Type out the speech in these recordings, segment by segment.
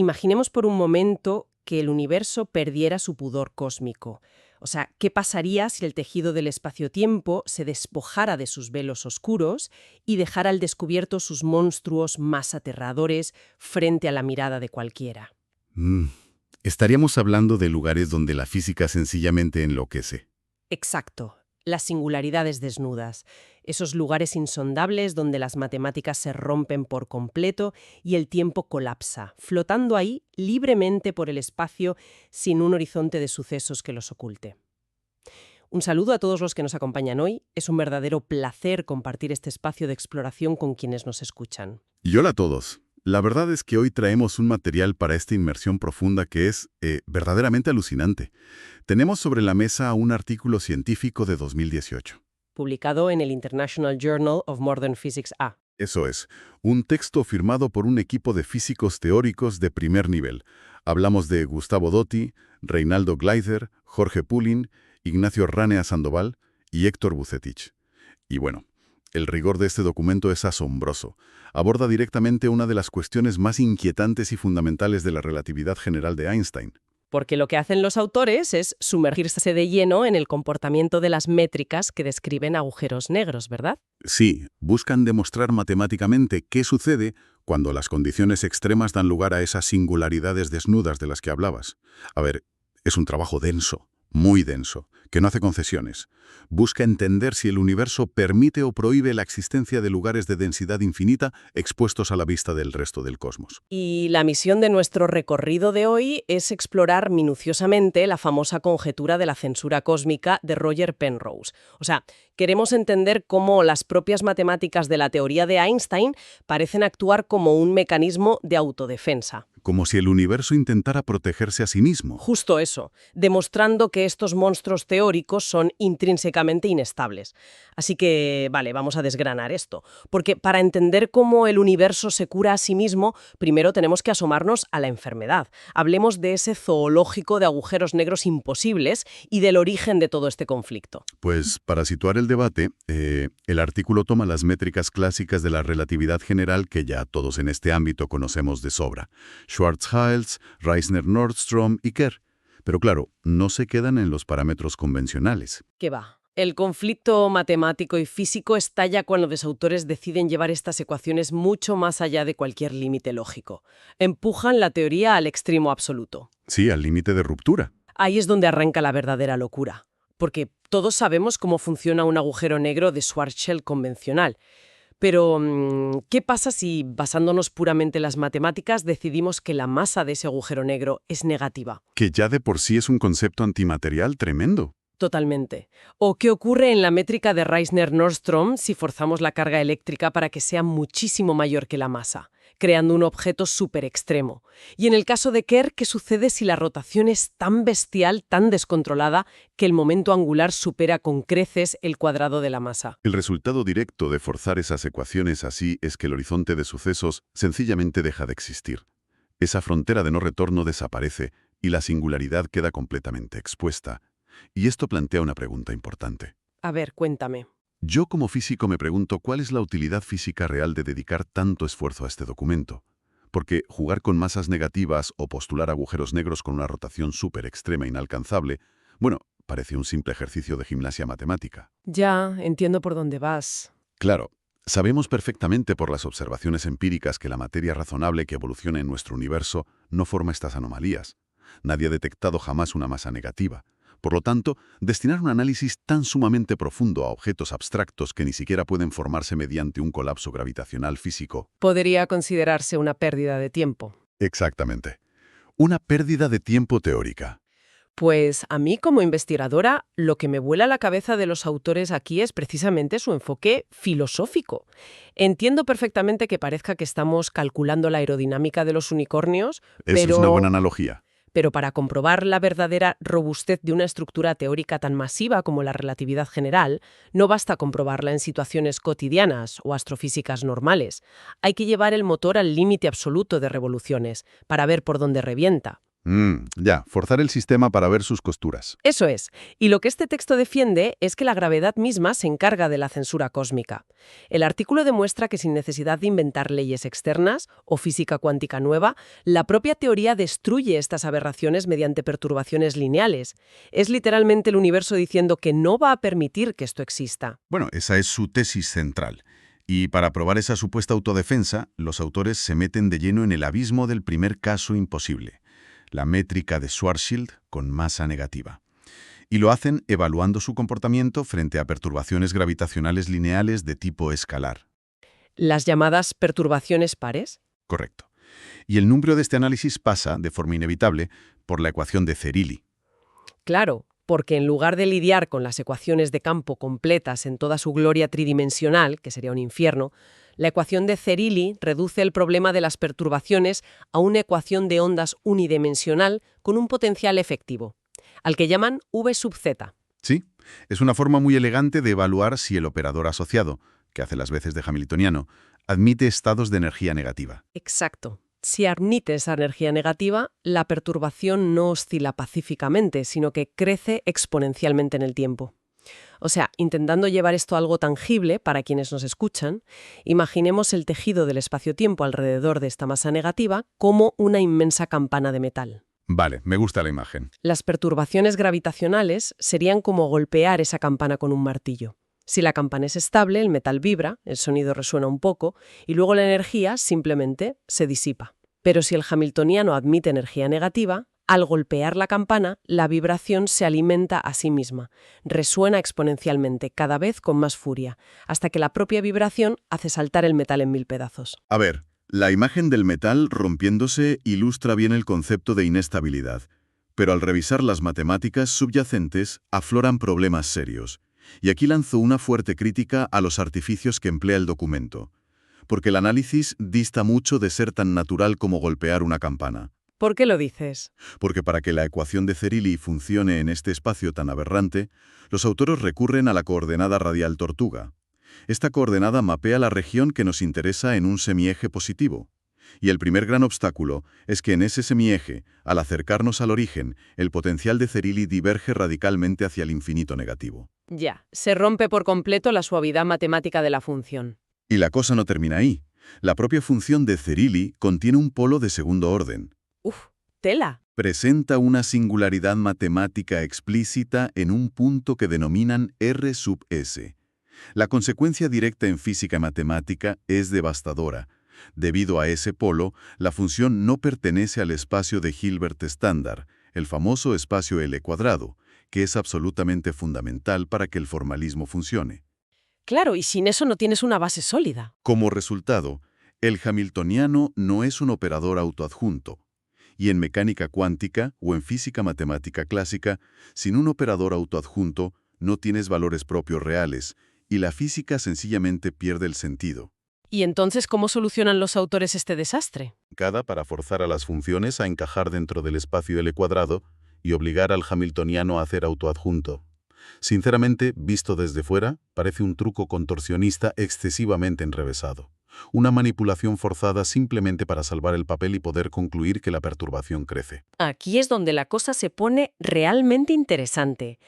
Imaginemos por un momento que el universo perdiera su pudor cósmico. O sea, ¿qué pasaría si el tejido del espacio-tiempo se despojara de sus velos oscuros y dejara al descubierto sus monstruos más aterradores frente a la mirada de cualquiera? Mm, Estaríamos hablando de lugares donde la física sencillamente enloquece. Exacto, las singularidades desnudas, esos lugares insondables donde las matemáticas se rompen por completo y el tiempo colapsa, flotando ahí libremente por el espacio sin un horizonte de sucesos que los oculte. Un saludo a todos los que nos acompañan hoy. Es un verdadero placer compartir este espacio de exploración con quienes nos escuchan. Y hola a todos. La verdad es que hoy traemos un material para esta inmersión profunda que es verdaderamente alucinante. Tenemos sobre la mesa un artículo científico de 2018. Publicado en el International Journal of Modern Physics A. Eso es, un texto firmado por un equipo de físicos teóricos de primer nivel. Hablamos de Gustavo Dotti, Reinaldo Gleiser, Jorge Pulin, Ignacio Ránea Sandoval y Héctor Bucetich. Y bueno, el rigor de este documento es asombroso. Aborda directamente una de las cuestiones más inquietantes y fundamentales de la relatividad general de Einstein. Porque lo que hacen los autores es sumergirse de lleno en el comportamiento de las métricas que describen agujeros negros, ¿verdad? Sí, buscan demostrar matemáticamente qué sucede cuando las condiciones extremas dan lugar a esas singularidades desnudas de las que hablabas. A ver, es un trabajo denso, muy denso, que no hace concesiones. Busca entender si el universo permite o prohíbe la existencia de lugares de densidad infinita expuestos a la vista del resto del cosmos. Y la misión de nuestro recorrido de hoy es explorar minuciosamente la famosa conjetura de la censura cósmica de Roger Penrose. O sea, queremos entender cómo las propias matemáticas de la teoría de Einstein parecen actuar como un mecanismo de autodefensa. Como si el universo intentara protegerse a sí mismo. Justo eso, demostrando que estos monstruos teóricos son intrínsecamente inestables. Así que, vale, vamos a desgranar esto. Porque para entender cómo el universo se cura a sí mismo, primero tenemos que asomarnos a la enfermedad. Hablemos de ese zoológico de agujeros negros imposibles y del origen de todo este conflicto. Pues para situar el debate, el artículo toma las métricas clásicas de la relatividad general que ya todos en este ámbito conocemos de sobra. Schwarzschild, Reisner-Nordström y Kerr. Pero claro, no se quedan en los parámetros convencionales. ¿Qué va? El conflicto matemático y físico estalla cuando los autores deciden llevar estas ecuaciones mucho más allá de cualquier límite lógico. Empujan la teoría al extremo absoluto. Sí, al límite de ruptura. Ahí es donde arranca la verdadera locura. Porque todos sabemos cómo funciona un agujero negro de Schwarzschild convencional. Pero, ¿qué pasa si, basándonos puramente en las matemáticas, decidimos que la masa de ese agujero negro es negativa? Que ya de por sí es un concepto antimaterial tremendo. Totalmente. ¿O qué ocurre en la métrica de Reisner-Nordström si forzamos la carga eléctrica para que sea muchísimo mayor que la masa, creando un objeto súper extremo? Y en el caso de Kerr, ¿qué sucede si la rotación es tan bestial, tan descontrolada, que el momento angular supera con creces el cuadrado de la masa? El resultado directo de forzar esas ecuaciones así es que el horizonte de sucesos sencillamente deja de existir. Esa frontera de no retorno desaparece y la singularidad queda completamente expuesta. Y esto plantea una pregunta importante. A ver, cuéntame. Yo como físico me pregunto cuál es la utilidad física real de dedicar tanto esfuerzo a este documento. Porque jugar con masas negativas o postular agujeros negros con una rotación súper extrema e inalcanzable, bueno, parece un simple ejercicio de gimnasia matemática. Ya, entiendo por dónde vas. Claro, sabemos perfectamente por las observaciones empíricas que la materia razonable que evoluciona en nuestro universo no forma estas anomalías. Nadie ha detectado jamás una masa negativa. Por lo tanto, destinar un análisis tan sumamente profundo a objetos abstractos que ni siquiera pueden formarse mediante un colapso gravitacional físico. Podría considerarse una pérdida de tiempo. Exactamente. Una pérdida de tiempo teórica. Pues a mí como investigadora lo que me vuela la cabeza de los autores aquí es precisamente su enfoque filosófico. Entiendo perfectamente que parezca que estamos calculando la aerodinámica de los unicornios, Eso es una buena analogía. pero para comprobar la verdadera robustez de una estructura teórica tan masiva como la relatividad general, no basta comprobarla en situaciones cotidianas o astrofísicas normales. Hay que llevar el motor al límite absoluto de revoluciones para ver por dónde revienta. Ya, forzar el sistema para ver sus costuras. Eso es. Y lo que este texto defiende es que la gravedad misma se encarga de la censura cósmica. El artículo demuestra que sin necesidad de inventar leyes externas o física cuántica nueva, la propia teoría destruye estas aberraciones mediante perturbaciones lineales. Es literalmente el universo diciendo que no va a permitir que esto exista. Bueno, esa es su tesis central. Y para probar esa supuesta autodefensa, los autores se meten de lleno en el abismo del primer caso imposible, la métrica de Schwarzschild con masa negativa. Y lo hacen evaluando su comportamiento frente a perturbaciones gravitacionales lineales de tipo escalar. Las llamadas perturbaciones pares. Correcto. Y el número de este análisis pasa, de forma inevitable, por la ecuación de Zerilli. Claro, porque en lugar de lidiar con las ecuaciones de campo completas en toda su gloria tridimensional, que sería un infierno, la ecuación de Zerilli reduce el problema de las perturbaciones a una ecuación de ondas unidimensional con un potencial efectivo, al que llaman V sub z. Sí, es una forma muy elegante de evaluar si el operador asociado, que hace las veces de hamiltoniano, admite estados de energía negativa. Exacto. Si admite esa energía negativa, la perturbación no oscila pacíficamente, sino que crece exponencialmente en el tiempo. O sea, intentando llevar esto a algo tangible para quienes nos escuchan, imaginemos el tejido del espacio-tiempo alrededor de esta masa negativa como una inmensa campana de metal. Vale, me gusta la imagen. Las perturbaciones gravitacionales serían como golpear esa campana con un martillo. Si la campana es estable, el metal vibra, el sonido resuena un poco, y luego la energía simplemente se disipa. Pero si el hamiltoniano admite energía negativa, al golpear la campana, la vibración se alimenta a sí misma, resuena exponencialmente, cada vez con más furia, hasta que la propia vibración hace saltar el metal en 1000 pedazos. A ver, la imagen del metal rompiéndose ilustra bien el concepto de inestabilidad, pero al revisar las matemáticas subyacentes afloran problemas serios. Y aquí lanzo una fuerte crítica a los artificios que emplea el documento, porque el análisis dista mucho de ser tan natural como golpear una campana. ¿Por qué lo dices? Porque para que la ecuación de Zerilli funcione en este espacio tan aberrante, los autores recurren a la coordenada radial tortuga. Esta coordenada mapea la región que nos interesa en un semieje positivo. Y el primer gran obstáculo es que en ese semieje, al acercarnos al origen, el potencial de Zerilli diverge radicalmente hacia el infinito negativo. Ya, se rompe por completo la suavidad matemática de la función. Y la cosa no termina ahí. La propia función de Zerilli contiene un polo de segundo orden. Uf, tela. Presenta una singularidad matemática explícita en un punto que denominan R sub S. La consecuencia directa en física y matemática es devastadora. Debido a ese polo, la función no pertenece al espacio de Hilbert estándar, el famoso espacio L cuadrado, que es absolutamente fundamental para que el formalismo funcione. Claro, y sin eso no tienes una base sólida. Como resultado, el hamiltoniano no es un operador autoadjunto. Y en mecánica cuántica o en física matemática clásica, sin un operador autoadjunto no tienes valores propios reales, y la física sencillamente pierde el sentido. ¿Y entonces cómo solucionan los autores este desastre? Cada para forzar a las funciones a encajar dentro del espacio L cuadrado y obligar al hamiltoniano a hacer autoadjunto. Sinceramente, visto desde fuera, parece un truco contorsionista excesivamente enrevesado. Una manipulación forzada simplemente para salvar el papel y poder concluir que la perturbación crece. Aquí es donde la cosa se pone realmente interesante.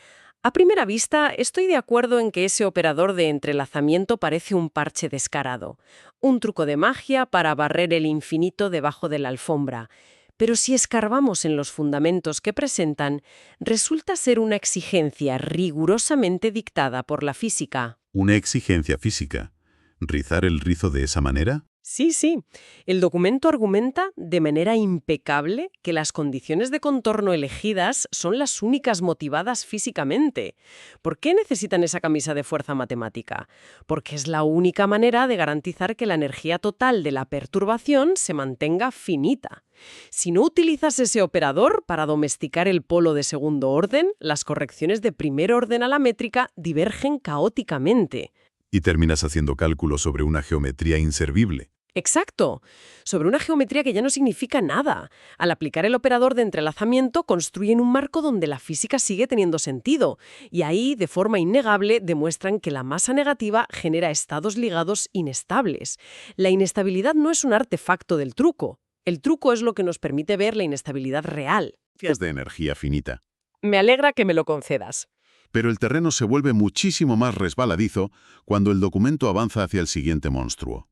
A primera vista, estoy de acuerdo en que ese operador de entrelazamiento parece un parche descarado, un truco de magia para barrer el infinito debajo de la alfombra. Pero si escarbamos en los fundamentos que presentan, resulta ser una exigencia rigurosamente dictada por la física. ¿Una exigencia física? ¿Rizar el rizo de esa manera? Sí. El documento argumenta de manera impecable que las condiciones de contorno elegidas son las únicas motivadas físicamente. ¿Por qué necesitan esa camisa de fuerza matemática? Porque es la única manera de garantizar que la energía total de la perturbación se mantenga finita. Si no utilizas ese operador para domesticar el polo de segundo orden, las correcciones de primer orden a la métrica divergen caóticamente. Y terminas haciendo cálculos sobre una geometría inservible. Exacto, sobre una geometría que ya no significa nada. Al aplicar el operador de entrelazamiento construyen un marco donde la física sigue teniendo sentido, y ahí, de forma innegable, demuestran que la masa negativa genera estados ligados inestables. La inestabilidad no es un artefacto del truco, El truco es lo que nos permite ver la inestabilidad real. Es de energía finita. Me alegra que me lo concedas. Pero el terreno se vuelve muchísimo más resbaladizo cuando el documento avanza hacia el siguiente monstruo.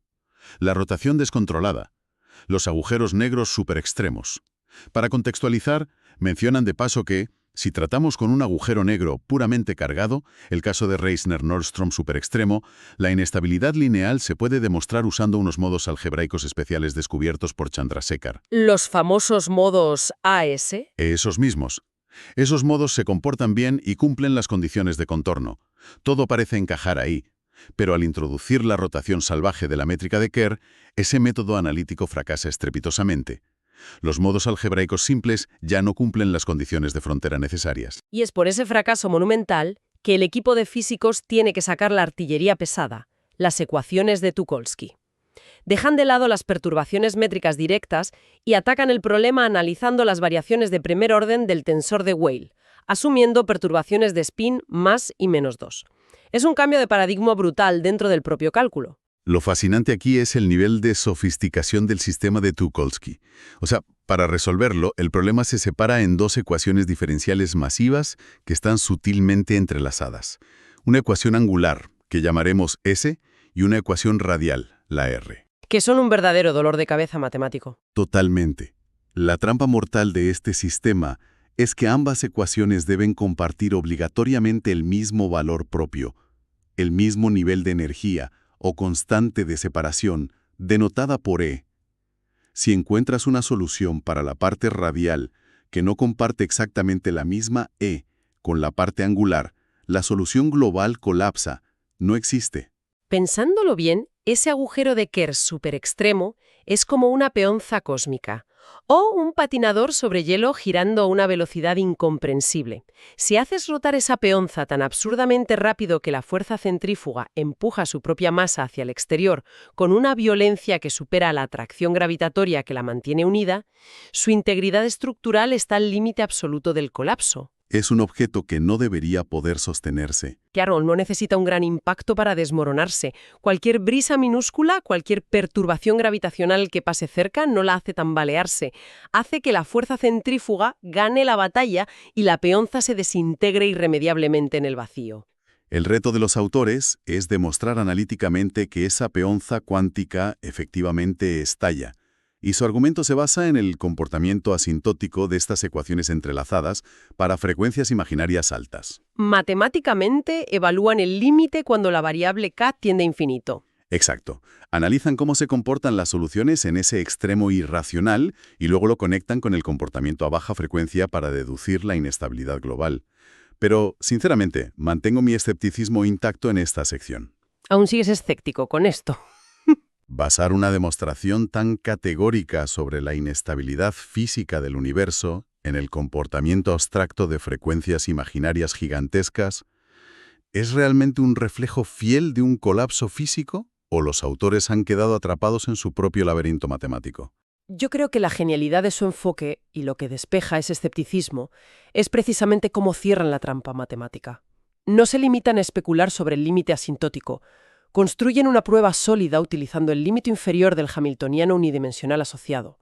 La rotación descontrolada. Los agujeros negros superextremos. Para contextualizar, mencionan de paso que, si tratamos con un agujero negro puramente cargado, el caso de Reisner-Nordström superextremo, la inestabilidad lineal se puede demostrar usando unos modos algebraicos especiales descubiertos por Chandrasekhar. Los famosos modos AS. Esos mismos. Esos modos se comportan bien y cumplen las condiciones de contorno. Todo parece encajar ahí. Pero al introducir la rotación salvaje de la métrica de Kerr, ese método analítico fracasa estrepitosamente. Los modos algebraicos simples ya no cumplen las condiciones de frontera necesarias. Y es por ese fracaso monumental que el equipo de físicos tiene que sacar la artillería pesada, las ecuaciones de Tucholsky. Dejan de lado las perturbaciones métricas directas y atacan el problema analizando las variaciones de primer orden del tensor de Weyl, asumiendo perturbaciones de spin más y menos 2. Es un cambio de paradigma brutal dentro del propio cálculo. Lo fascinante aquí es el nivel de sofisticación del sistema de Tucholsky. O sea, para resolverlo, el problema se separa en dos ecuaciones diferenciales masivas que están sutilmente entrelazadas. Una ecuación angular, que llamaremos S, y una ecuación radial, la R. Que son un verdadero dolor de cabeza matemático. Totalmente. La trampa mortal de este sistema es que ambas ecuaciones deben compartir obligatoriamente el mismo valor propio, el mismo nivel de energía o constante de separación, denotada por E. Si encuentras una solución para la parte radial que no comparte exactamente la misma E con la parte angular, la solución global colapsa, no existe. Pensándolo bien, ese agujero de Kerr superextremo es como una peonza cósmica o un patinador sobre hielo girando a una velocidad incomprensible. Si haces rotar esa peonza tan absurdamente rápido que la fuerza centrífuga empuja su propia masa hacia el exterior con una violencia que supera la atracción gravitatoria que la mantiene unida, su integridad estructural está al límite absoluto del colapso. Es un objeto que no debería poder sostenerse. Claro, no necesita un gran impacto para desmoronarse. Cualquier brisa minúscula, cualquier perturbación gravitacional que pase cerca no la hace tambalearse. Hace que la fuerza centrífuga gane la batalla y la peonza se desintegre irremediablemente en el vacío. El reto de los autores es demostrar analíticamente que esa peonza cuántica efectivamente estalla. Y su argumento se basa en el comportamiento asintótico de estas ecuaciones entrelazadas para frecuencias imaginarias altas. Matemáticamente evalúan el límite cuando la variable k tiende a infinito. Exacto. Analizan cómo se comportan las soluciones en ese extremo irracional y luego lo conectan con el comportamiento a baja frecuencia para deducir la inestabilidad global. Pero, sinceramente, mantengo mi escepticismo intacto en esta sección. Aún sigues escéptico con esto. Basar una demostración tan categórica sobre la inestabilidad física del universo en el comportamiento abstracto de frecuencias imaginarias gigantescas, ¿es realmente un reflejo fiel de un colapso físico o los autores han quedado atrapados en su propio laberinto matemático? Yo creo que la genialidad de su enfoque y lo que despeja ese escepticismo es precisamente cómo cierran la trampa matemática. No se limitan a especular sobre el límite asintótico. Construyen una prueba sólida utilizando el límite inferior del hamiltoniano unidimensional asociado.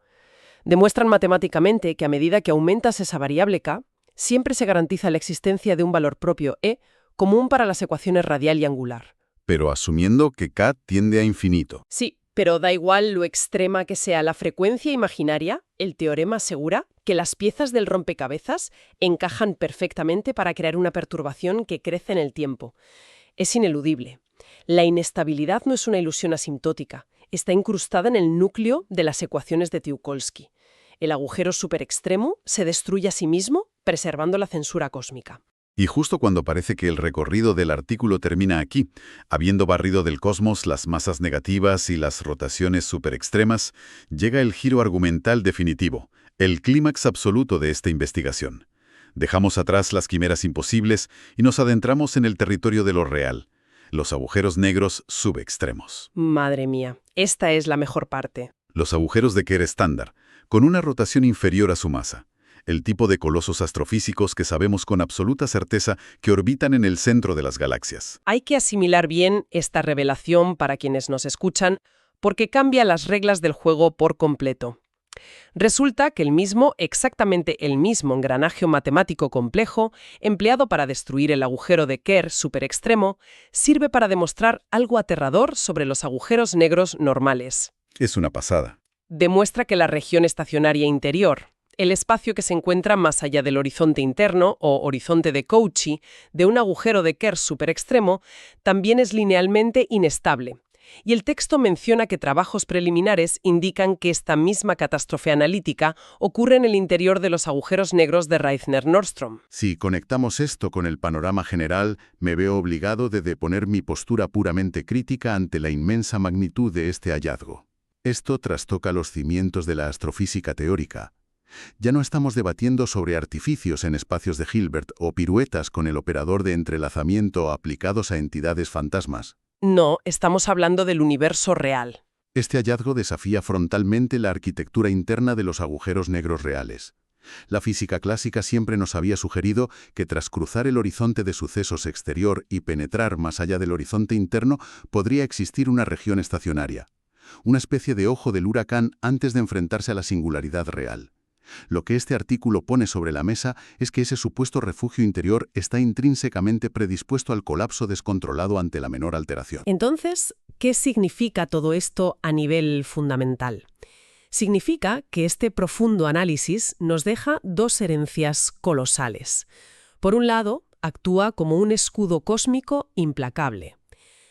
Demuestran matemáticamente que a medida que aumentas esa variable k, siempre se garantiza la existencia de un valor propio E común para las ecuaciones radial y angular. Pero asumiendo que k tiende a infinito. Sí, pero da igual lo extrema que sea la frecuencia imaginaria, el teorema asegura que las piezas del rompecabezas encajan perfectamente para crear una perturbación que crece en el tiempo. Es ineludible. La inestabilidad no es una ilusión asintótica, está incrustada en el núcleo de las ecuaciones de Tucholsky. El agujero superextremo se destruye a sí mismo, preservando la censura cósmica. Y justo cuando parece que el recorrido del artículo termina aquí, habiendo barrido del cosmos las masas negativas y las rotaciones superextremas, llega el giro argumental definitivo, el clímax absoluto de esta investigación. Dejamos atrás las quimeras imposibles y nos adentramos en el territorio de lo real. Los agujeros negros subextremos. Madre mía, esta es la mejor parte. Los agujeros de Kerr estándar, con una rotación inferior a su masa. El tipo de colosos astrofísicos que sabemos con absoluta certeza que orbitan en el centro de las galaxias. Hay que asimilar bien esta revelación para quienes nos escuchan, porque cambia las reglas del juego por completo. Resulta que exactamente el mismo engranaje matemático complejo, empleado para destruir el agujero de Kerr superextremo, sirve para demostrar algo aterrador sobre los agujeros negros normales. Es una pasada. Demuestra que la región estacionaria interior, el espacio que se encuentra más allá del horizonte interno o horizonte de Cauchy de un agujero de Kerr superextremo, también es linealmente inestable. Y el texto menciona que trabajos preliminares indican que esta misma catástrofe analítica ocurre en el interior de los agujeros negros de Reisner-Nordström. Si conectamos esto con el panorama general, me veo obligado de deponer mi postura puramente crítica ante la inmensa magnitud de este hallazgo. Esto trastoca los cimientos de la astrofísica teórica. Ya no estamos debatiendo sobre artificios en espacios de Hilbert o piruetas con el operador de entrelazamiento aplicados a entidades fantasmas. No, estamos hablando del universo real. Este hallazgo desafía frontalmente la arquitectura interna de los agujeros negros reales. La física clásica siempre nos había sugerido que tras cruzar el horizonte de sucesos exterior y penetrar más allá del horizonte interno, podría existir una región estacionaria, una especie de ojo del huracán antes de enfrentarse a la singularidad real. Lo que este artículo pone sobre la mesa es que ese supuesto refugio interior está intrínsecamente predispuesto al colapso descontrolado ante la menor alteración. Entonces, ¿qué significa todo esto a nivel fundamental? Significa que este profundo análisis nos deja dos herencias colosales. Por un lado, actúa como un escudo cósmico implacable.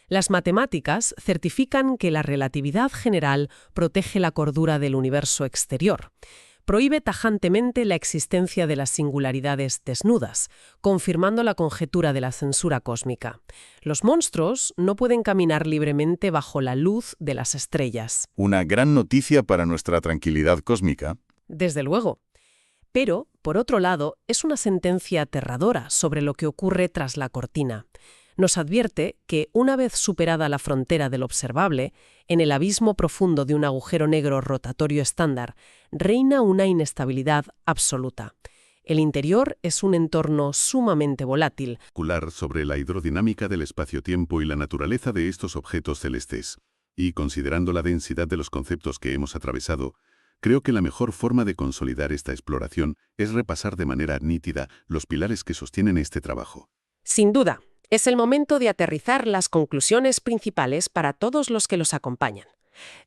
Las matemáticas certifican que la relatividad general protege la cordura del universo exterior. Prohíbe tajantemente la existencia de las singularidades desnudas, confirmando la conjetura de la censura cósmica. Los monstruos no pueden caminar libremente bajo la luz de las estrellas. Una gran noticia para nuestra tranquilidad cósmica. Desde luego. Pero, por otro lado, es una sentencia aterradora sobre lo que ocurre tras la cortina. Nos advierte que, una vez superada la frontera del observable, en el abismo profundo de un agujero negro rotatorio estándar, reina una inestabilidad absoluta. El interior es un entorno sumamente volátil. Sobre la hidrodinámica del espacio-tiempo y la naturaleza de estos objetos celestes. Y considerando la densidad de los conceptos que hemos atravesado, creo que la mejor forma de consolidar esta exploración es repasar de manera nítida los pilares que sostienen este trabajo. Sin duda. Es el momento de aterrizar las conclusiones principales para todos los que los acompañan.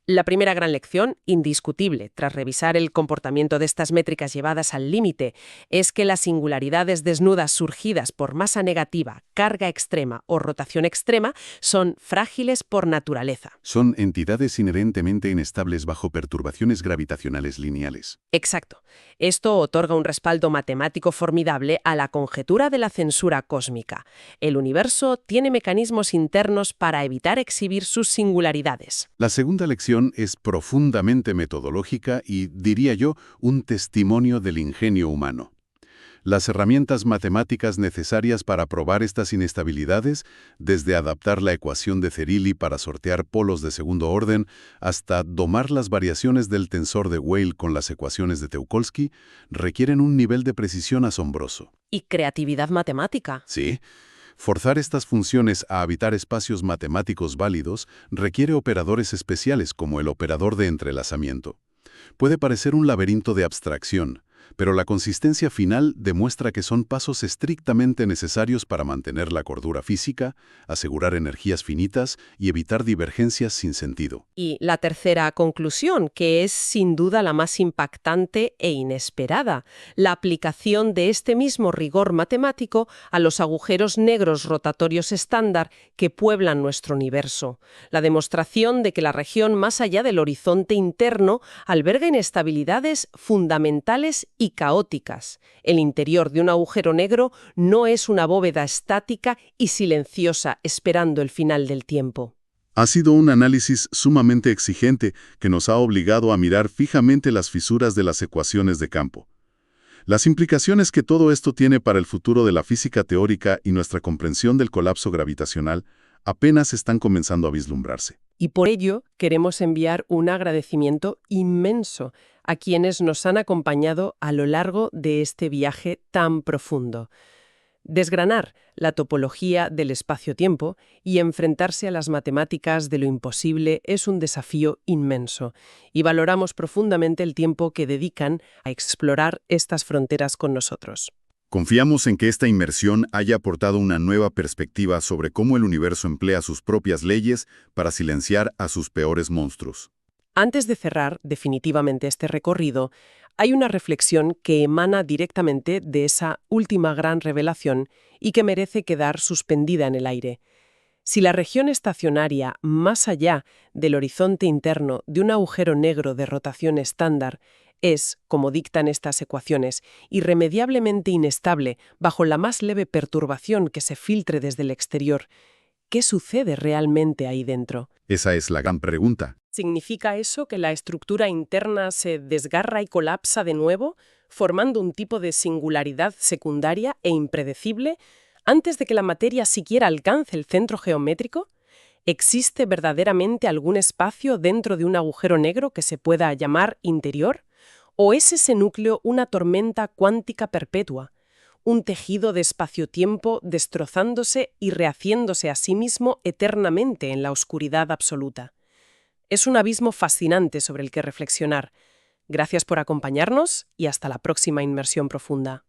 La primera gran lección, indiscutible, tras revisar el comportamiento de estas métricas llevadas al límite, es que las singularidades desnudas surgidas por masa negativa, carga extrema o rotación extrema son frágiles por naturaleza. Son entidades inherentemente inestables bajo perturbaciones gravitacionales lineales. Exacto. Esto otorga un respaldo matemático formidable a la conjetura de la censura cósmica. El universo tiene mecanismos internos para evitar exhibir sus singularidades. La segunda lección es profundamente metodológica y, diría yo, un testimonio del ingenio humano. Las herramientas matemáticas necesarias para probar estas inestabilidades, desde adaptar la ecuación de Cerilli para sortear polos de segundo orden, hasta domar las variaciones del tensor de Weyl con las ecuaciones de Teukolsky, requieren un nivel de precisión asombroso. Y creatividad matemática. Sí. Forzar estas funciones a habitar espacios matemáticos válidos requiere operadores especiales como el operador de entrelazamiento. Puede parecer un laberinto de abstracción, pero la consistencia final demuestra que son pasos estrictamente necesarios para mantener la cordura física, asegurar energías finitas y evitar divergencias sin sentido. Y la tercera conclusión, que es sin duda la más impactante e inesperada, la aplicación de este mismo rigor matemático a los agujeros negros rotatorios estándar que pueblan nuestro universo. La demostración de que la región más allá del horizonte interno alberga inestabilidades fundamentales y caóticas. El interior de un agujero negro no es una bóveda estática y silenciosa esperando el final del tiempo. Ha sido un análisis sumamente exigente que nos ha obligado a mirar fijamente las fisuras de las ecuaciones de campo. Las implicaciones que todo esto tiene para el futuro de la física teórica y nuestra comprensión del colapso gravitacional apenas están comenzando a vislumbrarse. Y por ello queremos enviar un agradecimiento inmenso a quienes nos han acompañado a lo largo de este viaje tan profundo. Desgranar la topología del espacio-tiempo y enfrentarse a las matemáticas de lo imposible es un desafío inmenso, y valoramos profundamente el tiempo que dedican a explorar estas fronteras con nosotros. Confiamos en que esta inmersión haya aportado una nueva perspectiva sobre cómo el universo emplea sus propias leyes para silenciar a sus peores monstruos. Antes de cerrar definitivamente este recorrido, hay una reflexión que emana directamente de esa última gran revelación y que merece quedar suspendida en el aire. Si la región estacionaria más allá del horizonte interno de un agujero negro de rotación estándar es, como dictan estas ecuaciones, irremediablemente inestable bajo la más leve perturbación que se filtre desde el exterior, ¿qué sucede realmente ahí dentro? Esa es la gran pregunta. ¿Significa eso que la estructura interna se desgarra y colapsa de nuevo, formando un tipo de singularidad secundaria e impredecible antes de que la materia siquiera alcance el centro geométrico? ¿Existe verdaderamente algún espacio dentro de un agujero negro que se pueda llamar interior? ¿O es ese núcleo una tormenta cuántica perpetua? Un tejido de espacio-tiempo destrozándose y rehaciéndose a sí mismo eternamente en la oscuridad absoluta. Es un abismo fascinante sobre el que reflexionar. Gracias por acompañarnos y hasta la próxima inmersión profunda.